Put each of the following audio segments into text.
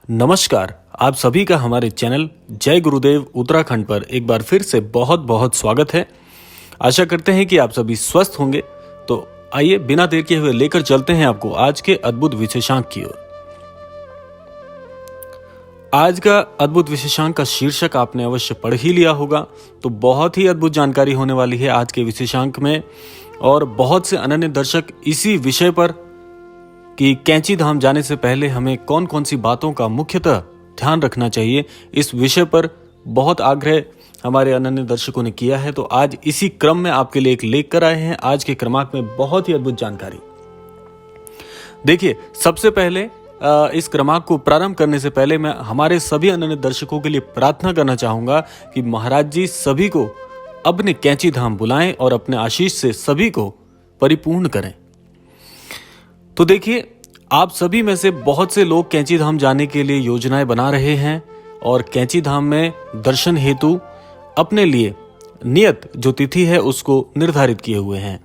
नमस्कार। आप सभी का हमारे चैनल जय गुरुदेव उत्तराखंड पर एक बार फिर से बहुत बहुत स्वागत है। आशा करते हैं कि आप सभी स्वस्थ होंगे। तो आइए बिना देर किए हुए लेकर चलते हैं आपको आज के अद्भुत विशेषांक की ओर। आज का अद्भुत विशेषांक का शीर्षक आपने अवश्य पढ़ ही लिया होगा। तो बहुत ही अद्भुत जानकारी होने वाली है आज के विशेषांक में, और बहुत से अनन्य दर्शक इसी विषय पर कि कैंची धाम जाने से पहले हमें कौन कौन सी बातों का मुख्यतः ध्यान रखना चाहिए, इस विषय पर बहुत आग्रह हमारे अनन्य दर्शकों ने किया है। तो आज इसी क्रम में आपके लिए एक लेख कर आए हैं। आज के क्रमांक में बहुत ही अद्भुत जानकारी। देखिए, सबसे पहले इस क्रमांक को प्रारंभ करने से पहले मैं हमारे सभी अनन्य दर्शकों के लिए प्रार्थना करना चाहूंगा कि महाराज जी सभी को अपने कैंची धाम बुलाएं और अपने आशीष से सभी को परिपूर्ण करें। तो देखिए, आप सभी में से बहुत से लोग कैंची धाम जाने के लिए योजनाएं बना रहे हैं और कैंची धाम में दर्शन हेतु अपने लिए नियत जो तिथि है उसको निर्धारित किए हुए हैं।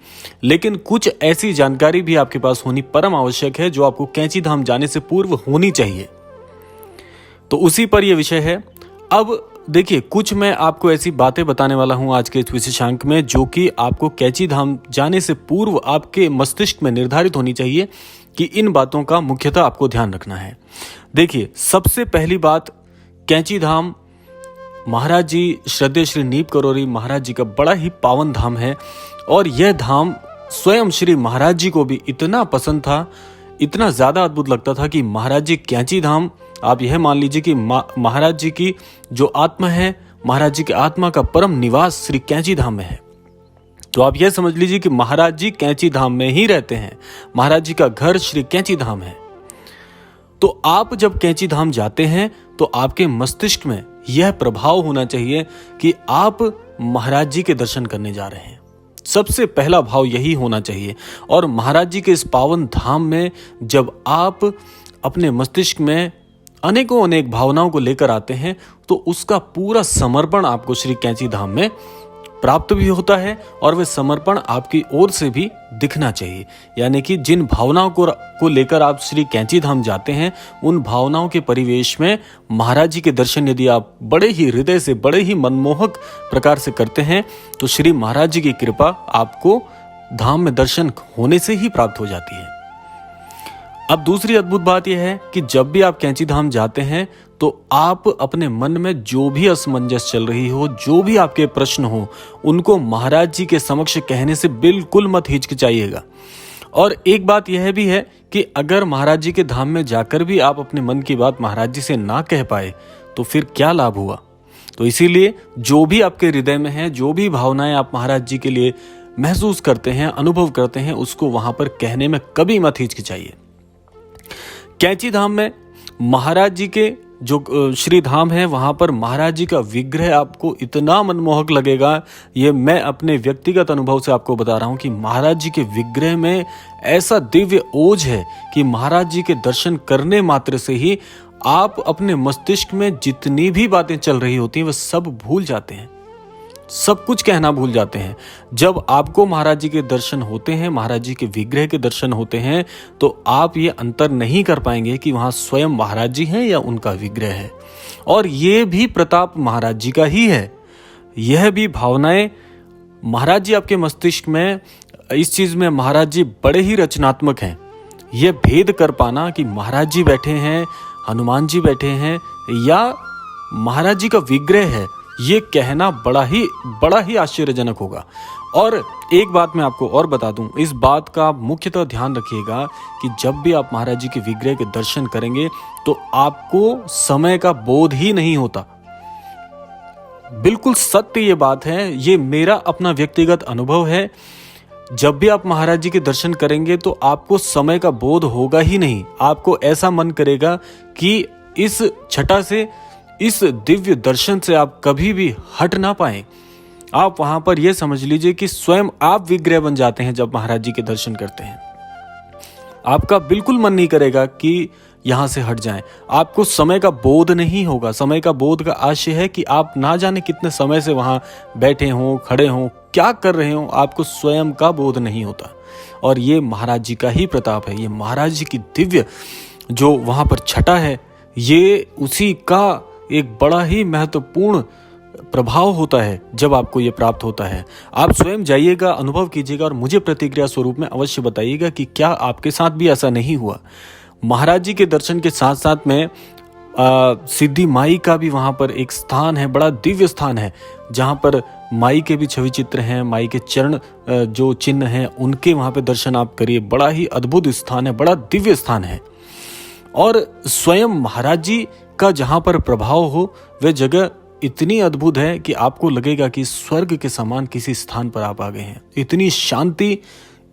लेकिन कुछ ऐसी जानकारी भी आपके पास होनी परम आवश्यक है जो आपको कैंची धाम जाने से पूर्व होनी चाहिए। तो उसी पर यह विषय है। अब देखिए, कुछ मैं आपको ऐसी बातें बताने वाला हूं आज के इस विशेषांक में जो कि आपको कैंची धाम जाने से पूर्व आपके मस्तिष्क में निर्धारित होनी चाहिए कि इन बातों का मुख्यतः आपको ध्यान रखना है। देखिए, सबसे पहली बात, कैंची धाम महाराज जी श्रद्धेय श्री नीप करोरी महाराज जी का बड़ा ही पावन धाम है। और यह धाम स्वयं श्री महाराज जी को भी इतना पसंद था, इतना ज्यादा अद्भुत लगता था कि महाराज जी कैंची धाम, आप यह मान लीजिए कि महाराज जी की जो आत्मा है, महाराज जी की आत्मा का परम निवास श्री कैंची धाम में है। तो आप यह समझ लीजिए कि महाराज जी कैंची धाम में ही रहते हैं। महाराज जी का घर श्री कैंची धाम है। तो आप जब कैंची धाम जाते हैं तो आपके मस्तिष्क में यह प्रभाव होना चाहिए कि आप महाराज जी के दर्शन करने जा रहे हैं। सबसे पहला भाव यही होना चाहिए। और महाराज जी के इस पावन धाम में जब आप अपने मस्तिष्क में अनेकों अनेक भावनाओं को लेकर आते हैं तो उसका पूरा समर्पण आपको श्री कैंची धाम में प्राप्त भी होता है और वह समर्पण आपकी ओर से भी दिखना चाहिए। यानी कि जिन भावनाओं को लेकर आप श्री कैंची धाम जाते हैं, उन भावनाओं के परिवेश में महाराज जी के दर्शन यदि आप बड़े ही हृदय से, बड़े ही मनमोहक प्रकार से करते हैं तो श्री महाराज जी की कृपा आपको धाम में दर्शन होने से ही प्राप्त हो जाती है। अब दूसरी अद्भुत बात यह है कि जब भी आप कैंची धाम जाते हैं तो आप अपने मन में जो भी असमंजस चल रही हो, जो भी आपके प्रश्न हो, उनको महाराज जी के समक्ष कहने से बिल्कुल मत हिचकिचाइएगा। और एक बात यह भी है कि अगर महाराज जी के धाम में जाकर भी आप अपने मन की बात महाराज जी से ना कह पाए तो फिर क्या लाभ हुआ। तो इसीलिए जो भी आपके हृदय में है, जो भी भावनाएं आप महाराज जी के लिए महसूस करते हैं, अनुभव करते हैं, उसको वहां पर कहने में कभी मत हिचकिचाइए। कैंची धाम में महाराज जी के जो श्री धाम है, वहां पर महाराज जी का विग्रह आपको इतना मनमोहक लगेगा। ये मैं अपने व्यक्तिगत अनुभव से आपको बता रहा हूं कि महाराज जी के विग्रह में ऐसा दिव्य ओज है कि महाराज जी के दर्शन करने मात्र से ही आप अपने मस्तिष्क में जितनी भी बातें चल रही होती हैं वह सब भूल जाते हैं, सब कुछ कहना भूल जाते हैं। जब आपको महाराज जी के दर्शन होते हैं, महाराज जी के विग्रह के दर्शन होते हैं, तो आप ये अंतर नहीं कर पाएंगे कि वहां स्वयं महाराज जी हैं या उनका विग्रह है। और ये भी प्रताप महाराज जी का ही है। यह भी भावनाएं महाराज जी आपके मस्तिष्क में, इस चीज में महाराज जी बड़े ही रचनात्मक हैं। यह भेद कर पाना कि महाराज जी बैठे हैं, हनुमान जी बैठे हैं या महाराज जी का विग्रह है, ये कहना बड़ा ही आश्चर्यजनक होगा। और एक बात मैं आपको और बता दूं, इस बात का मुख्यतः ध्यान रखिएगा कि जब भी आप महाराज जी के विग्रह के दर्शन करेंगे तो आपको समय का बोध ही नहीं होता। बिल्कुल सत्य ये बात है, ये मेरा अपना व्यक्तिगत अनुभव है। जब भी आप महाराज जी के दर्शन करेंगे तो आपको समय का बोध होगा ही नहीं। आपको ऐसा मन करेगा कि इस छटा से, इस दिव्य दर्शन से आप कभी भी हट ना पाए। आप वहां पर यह समझ लीजिए कि स्वयं आप विग्रह बन जाते हैं जब महाराज जी के दर्शन करते हैं। आपका बिल्कुल मन नहीं करेगा कि यहां से हट जाएं। आपको समय का बोध नहीं होगा। समय का बोध का आशय है कि आप ना जाने कितने समय से वहां बैठे हों, खड़े हों, क्या कर रहे हों, आपको स्वयं का बोध नहीं होता। और ये महाराज जी का ही प्रताप है। ये महाराज जी की दिव्य जो वहां पर छटा है, ये उसी का एक बड़ा ही महत्वपूर्ण प्रभाव होता है जब आपको ये प्राप्त होता है। आप स्वयं जाइएगा, अनुभव कीजिएगा और मुझे प्रतिक्रिया स्वरूप में अवश्य बताइएगा कि क्या आपके साथ भी ऐसा नहीं हुआ। महाराज जी के दर्शन के साथ साथ में सिद्धि माई का भी वहाँ पर एक स्थान है, बड़ा दिव्य स्थान है, जहाँ पर माई के भी छवि चित्र हैं, माई के चरण जो चिन्ह हैं उनके वहाँ पे दर्शन आप करिए। बड़ा ही अद्भुत स्थान है, बड़ा दिव्य स्थान है। और स्वयं महाराज जी का जहाँ पर प्रभाव हो वह जगह इतनी अद्भुत है कि आपको लगेगा कि स्वर्ग के समान किसी स्थान पर आप आ गए हैं। इतनी शांति,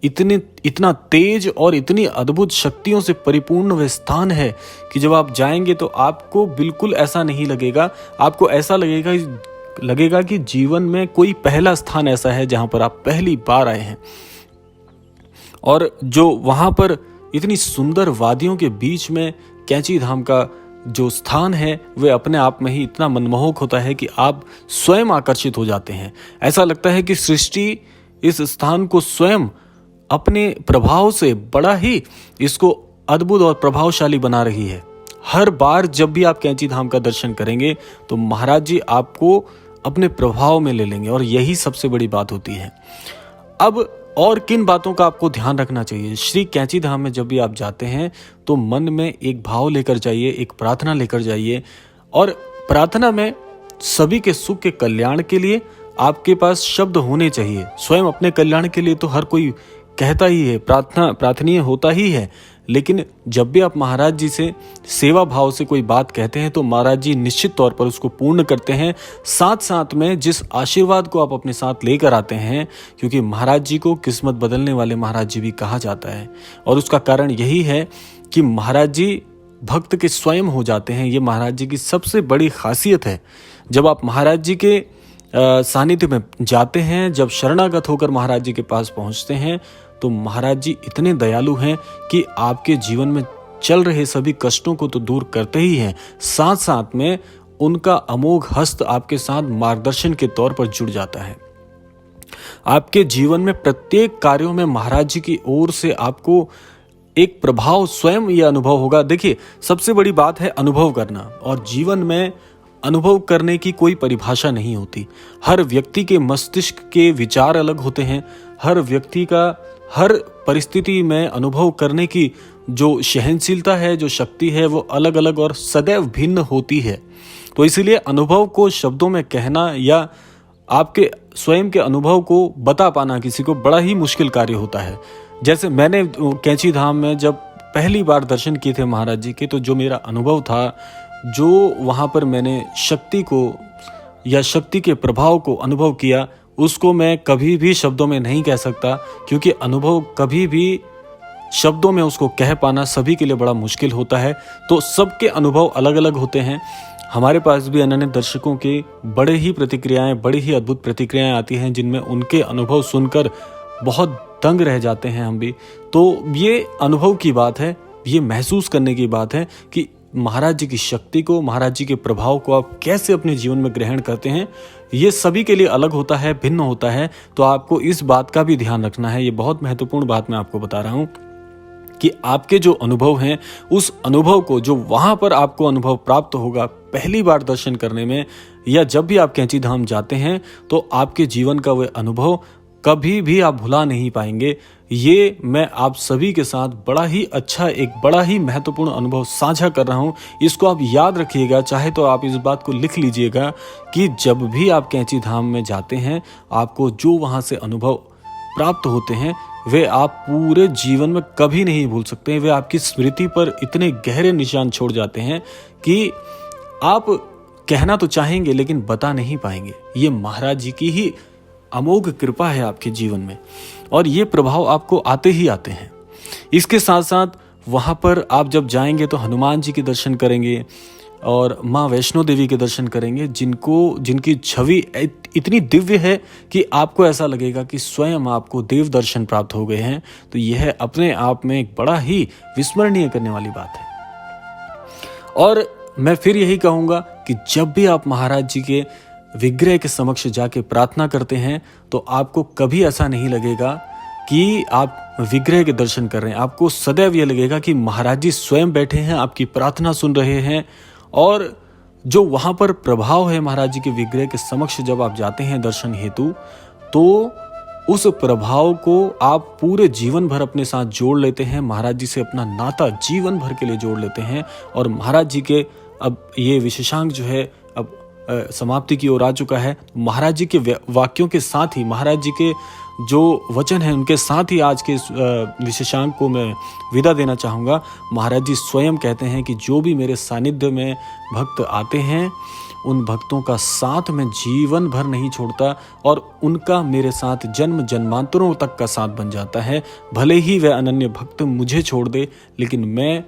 इतना तेज और इतनी अद्भुत शक्तियों से परिपूर्ण वह स्थान है कि जब आप जाएंगे तो आपको बिल्कुल ऐसा नहीं लगेगा। आपको ऐसा लगेगा कि जीवन में कोई पहला स्थान ऐसा है जहां पर आप पहली बार आए हैं। और जो वहां पर इतनी सुंदर वादियों के बीच में कैंची धाम का जो स्थान है वह अपने आप में ही इतना मनमोहक होता है कि आप स्वयं आकर्षित हो जाते हैं। ऐसा लगता है कि सृष्टि इस स्थान को स्वयं अपने प्रभाव से बड़ा ही इसको अद्भुत और प्रभावशाली बना रही है। हर बार जब भी आप कैंची धाम का दर्शन करेंगे तो महाराज जी आपको अपने प्रभाव में ले लेंगे और यही सबसे बड़ी बात होती है। अब और किन बातों का आपको ध्यान रखना चाहिए? श्री कैंची धाम में जब भी आप जाते हैं तो मन में एक भाव लेकर जाइए, एक प्रार्थना लेकर जाइए और प्रार्थना में सभी के सुख के कल्याण के लिए आपके पास शब्द होने चाहिए। स्वयं अपने कल्याण के लिए तो हर कोई कहता ही है, प्रार्थनीय होता ही है, लेकिन जब भी आप महाराज जी से सेवा भाव से कोई बात कहते हैं तो महाराज जी निश्चित तौर पर उसको पूर्ण करते हैं। साथ साथ में जिस आशीर्वाद को आप अपने साथ लेकर आते हैं, क्योंकि महाराज जी को किस्मत बदलने वाले महाराज जी भी कहा जाता है और उसका कारण यही है कि महाराज जी भक्त के स्वयं हो जाते हैं। ये महाराज जी की सबसे बड़ी खासियत है। जब आप महाराज जी के सानिध्य में जाते हैं, जब शरणागत होकर महाराज जी के पास पहुंचते हैं तो महाराज जी इतने दयालु हैं कि आपके जीवन में चल रहे सभी कष्टों को तो दूर करते ही हैं, साथ साथ में उनका अमोघ हस्त आपके साथ मार्गदर्शन के तौर पर जुड़ जाता है। आपके जीवन में प्रत्येक कार्यों में महाराज जी की ओर से आपको एक प्रभाव स्वयं यह अनुभव होगा। देखिए, सबसे बड़ी बात है अनुभव करना, और जीवन में अनुभव करने की कोई परिभाषा नहीं होती। हर व्यक्ति के मस्तिष्क के विचार अलग होते हैं। हर व्यक्ति का हर परिस्थिति में अनुभव करने की जो सहनशीलता है, जो शक्ति है, वो अलग अलग और सदैव भिन्न होती है। तो इसीलिए अनुभव को शब्दों में कहना या आपके स्वयं के अनुभव को बता पाना किसी को बड़ा ही मुश्किल कार्य होता है। जैसे मैंने कैंची धाम में जब पहली बार दर्शन किए थे महाराज जी के, तो जो मेरा अनुभव था, जो वहाँ पर मैंने शक्ति को या शक्ति के प्रभाव को अनुभव किया, उसको मैं कभी भी शब्दों में नहीं कह सकता, क्योंकि अनुभव कभी भी शब्दों में उसको कह पाना सभी के लिए बड़ा मुश्किल होता है। तो सबके अनुभव अलग अलग होते हैं। हमारे पास भी अनन्य दर्शकों के बड़ी ही अद्भुत प्रतिक्रियाएं आती हैं, जिनमें उनके अनुभव सुनकर बहुत दंग रह जाते हैं हम भी। तो ये अनुभव की बात है, ये महसूस करने की बात है कि महाराज जी की शक्ति को, महाराज जी के प्रभाव को आप कैसे अपने जीवन में ग्रहण करते हैं। ये सभी के लिए अलग होता है, भिन्न होता है। तो आपको इस बात का भी ध्यान रखना है। ये बहुत महत्वपूर्ण बात मैं आपको बता रहा हूँ कि आपके जो अनुभव हैं, उस अनुभव को, जो वहाँ पर आपको अनुभव प्राप्त होगा पहली बार दर्शन करने में, या जब भी आप कैंची धाम जाते हैं, तो आपके जीवन का वह अनुभव कभी भी आप भुला नहीं पाएंगे। ये मैं आप सभी के साथ बड़ा ही महत्वपूर्ण अनुभव साझा कर रहा हूँ। इसको आप याद रखिएगा, चाहे तो आप इस बात को लिख लीजिएगा कि जब भी आप कैंची धाम में जाते हैं, आपको जो वहाँ से अनुभव प्राप्त होते हैं वे आप पूरे जीवन में कभी नहीं भूल सकते। वे आपकी स्मृति पर इतने गहरे निशान छोड़ जाते हैं कि आप कहना तो चाहेंगे लेकिन बता नहीं पाएंगे। ये महाराज जी की ही अमोघ कृपा है आपके जीवन में, और ये प्रभाव आपको आते ही आते हैं। इसके साथ साथ वहाँ पर आप जब जाएंगे तो हनुमान जी के दर्शन करेंगे और माँ वैष्णो देवी के दर्शन करेंगे, जिनकी छवि इतनी दिव्य है कि आपको ऐसा लगेगा कि स्वयं आपको देव दर्शन प्राप्त हो गए हैं। तो यह अपने आप में एक बड़ा ही विस्मरणीय करने वाली बात है। और मैं फिर यही कहूँगा कि जब भी आप महाराज जी के विग्रह के समक्ष जाके प्रार्थना करते हैं तो आपको कभी ऐसा नहीं लगेगा कि आप विग्रह के दर्शन कर रहे हैं, आपको सदैव यह लगेगा कि महाराज जी स्वयं बैठे हैं, आपकी प्रार्थना सुन रहे हैं। और जो वहाँ पर प्रभाव है महाराज जी के विग्रह के समक्ष जब आप जाते हैं दर्शन हेतु, तो उस प्रभाव को आप पूरे जीवन भर अपने साथ जोड़ लेते हैं, महाराज जी से अपना नाता जीवन भर के लिए जोड़ लेते हैं। और महाराज जी के अब ये विशेषांक जो है अब समाप्ति की ओर आ चुका है। महाराज जी के वाक्यों के साथ ही, महाराज जी के जो वचन हैं उनके साथ ही आज के इस विशेषांक को मैं विदा देना चाहूँगा। महाराज जी स्वयं कहते हैं कि जो भी मेरे सानिध्य में भक्त आते हैं, उन भक्तों का साथ मैं जीवन भर नहीं छोड़ता और उनका मेरे साथ जन्म जन्मांतरों तक का साथ बन जाता है। भले ही वह अनन्य भक्त मुझे छोड़ दे, लेकिन मैं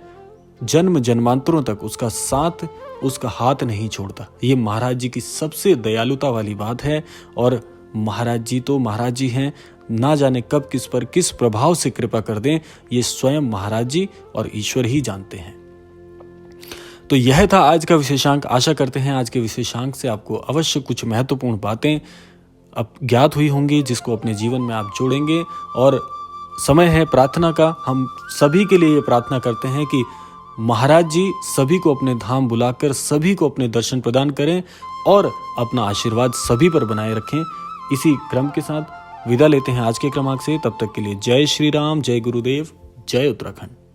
जन्म जन्मांतरों तक उसका साथ, उसका हाथ नहीं छोड़ता। ये महाराज जी की सबसे दयालुता वाली बात है। और महाराज जी तो महाराज जी हैं, ना जाने कब किस पर किस प्रभाव से कृपा कर दें, ये स्वयं महाराज जी और ईश्वर ही जानते हैं। तो यह था आज का विशेषांक। आशा करते हैं आज के विशेषांक से आपको अवश्य कुछ महत्वपूर्ण बातें अब ज्ञात हुई होंगी, जिसको अपने जीवन में आप जोड़ेंगे। और समय है प्रार्थना का। हम सभी के लिए ये प्रार्थना करते हैं कि महाराज जी सभी को अपने धाम बुलाकर सभी को अपने दर्शन प्रदान करें और अपना आशीर्वाद सभी पर बनाए रखें। इसी क्रम के साथ विदा लेते हैं आज के क्रमांक से। तब तक के लिए जय श्री राम, जय गुरुदेव, जय उत्तराखंड।